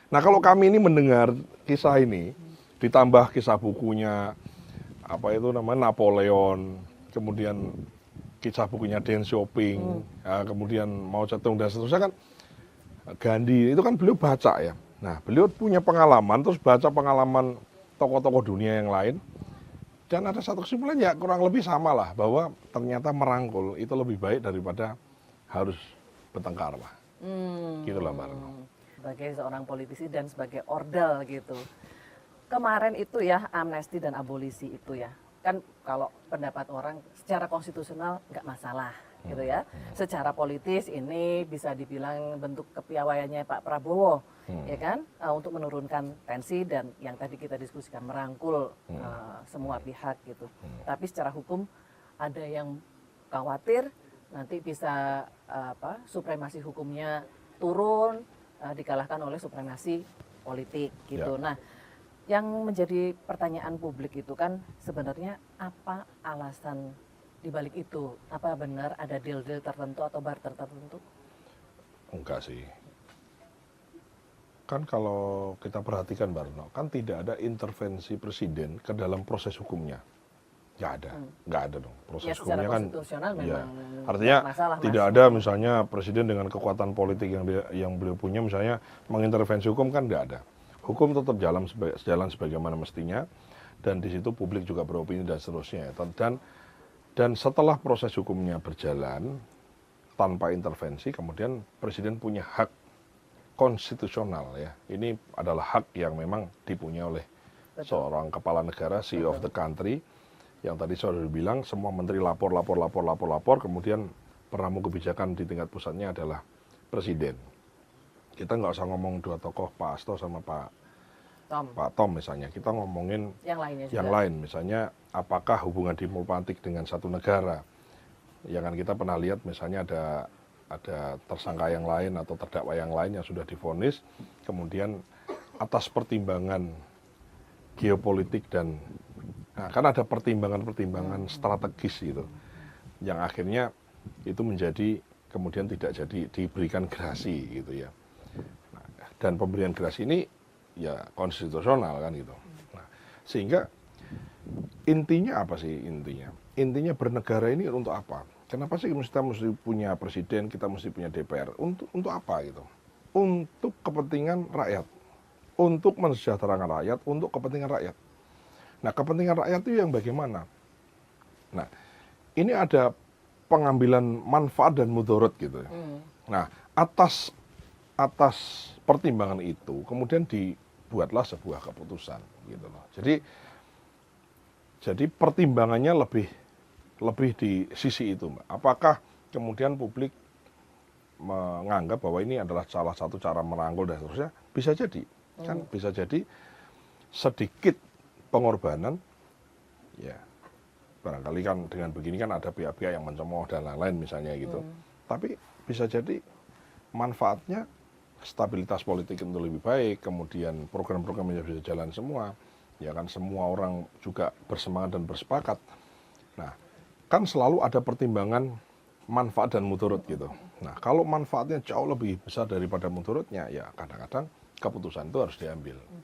Nah kalau kami ini mendengar kisah ini, ditambah kisah bukunya, apa itu namanya Napoleon, kemudian kisah bukunya Deng Xiaoping, ya, kemudian Mao Zedong dan seterusnya kan, Gandhi, itu kan beliau baca ya. Nah beliau punya pengalaman, terus baca pengalaman tokoh-tokoh dunia yang lain, dan ada satu kesimpulan ya kurang lebih sama lah, bahwa ternyata merangkul itu lebih baik daripada harus bertengkar lah. Gitu lah Mbak Retno. Sebagai seorang politisi dan sebagai ordal gitu. Kemarin itu ya amnesti dan abolisi itu ya. Kan kalau pendapat orang secara konstitusional nggak masalah gitu ya. Secara politis ini bisa dibilang bentuk kepiawaiannya Pak Prabowo ya kan, untuk menurunkan tensi dan yang tadi kita diskusikan merangkul semua pihak gitu. Tapi secara hukum ada yang khawatir nanti bisa supremasi hukumnya turun, dikalahkan oleh supremasi politik gitu. Ya. Nah, yang menjadi pertanyaan publik itu kan sebenarnya apa alasan dibalik itu? Apa benar ada deal-deal tertentu atau barter tertentu? Enggak sih. Kan kalau kita perhatikan Mbak Retno, kan tidak ada intervensi presiden ke dalam proses hukumnya. Nggak ada dong. Proses Ya, secara hukumnya kan, konstitusional ya. memang Artinya masalah, tidak Mas. ada misalnya presiden dengan kekuatan politik yang beliau punya, misalnya mengintervensi hukum kan nggak ada. Hukum tetap jalan sebagaimana mestinya, dan di situ publik juga beropini dan seterusnya. Dan setelah proses hukumnya berjalan tanpa intervensi, kemudian presiden punya hak konstitusional ya. Ini adalah hak yang memang dipunyai oleh seorang kepala negara, CEO of the country, yang tadi sudah dibilang semua menteri lapor, kemudian peramu kebijakan di tingkat pusatnya adalah presiden. Kita nggak usah ngomong dua tokoh, Pak Hasto sama Pak Tom misalnya. Kita ngomongin yang lain, misalnya apakah hubungan diplomatik dengan satu negara. Ya kan kita pernah lihat misalnya ada tersangka yang lain atau terdakwa yang lain yang sudah divonis, kemudian atas pertimbangan geopolitik dan kan ada pertimbangan strategis gitu, yang akhirnya itu menjadi kemudian tidak jadi diberikan gerasi gitu ya. Dan pemberian gerasi ini ya konstitusional kan gitu. Nah, sehingga intinya apa sih intinya? Intinya bernegara ini untuk apa? Kenapa sih kita mesti punya presiden, kita mesti punya DPR? Untuk apa gitu? Untuk kepentingan rakyat, untuk mensejahterakan rakyat, untuk kepentingan rakyat. Nah, kepentingan rakyat itu yang bagaimana? Nah, ini ada pengambilan manfaat dan mudarat gitu. Nah, atas pertimbangan itu, kemudian dibuatlah sebuah keputusan gitu loh. Jadi pertimbangannya lebih di sisi itu, Mbak. Apakah kemudian publik menganggap bahwa ini adalah salah satu cara merangkul dan seterusnya? Bisa jadi, kan bisa jadi sedikit pengorbanan, ya barangkali kan dengan begini kan ada pihak-pihak yang mencemooh dan lain-lain misalnya gitu. Tapi bisa jadi manfaatnya stabilitas politik itu lebih baik, kemudian program-programnya bisa jalan semua, ya kan semua orang juga bersemangat dan bersepakat. Nah, kan selalu ada pertimbangan manfaat dan mudarat gitu. Nah, kalau manfaatnya jauh lebih besar daripada mudaratnya, ya kadang-kadang keputusan itu harus diambil.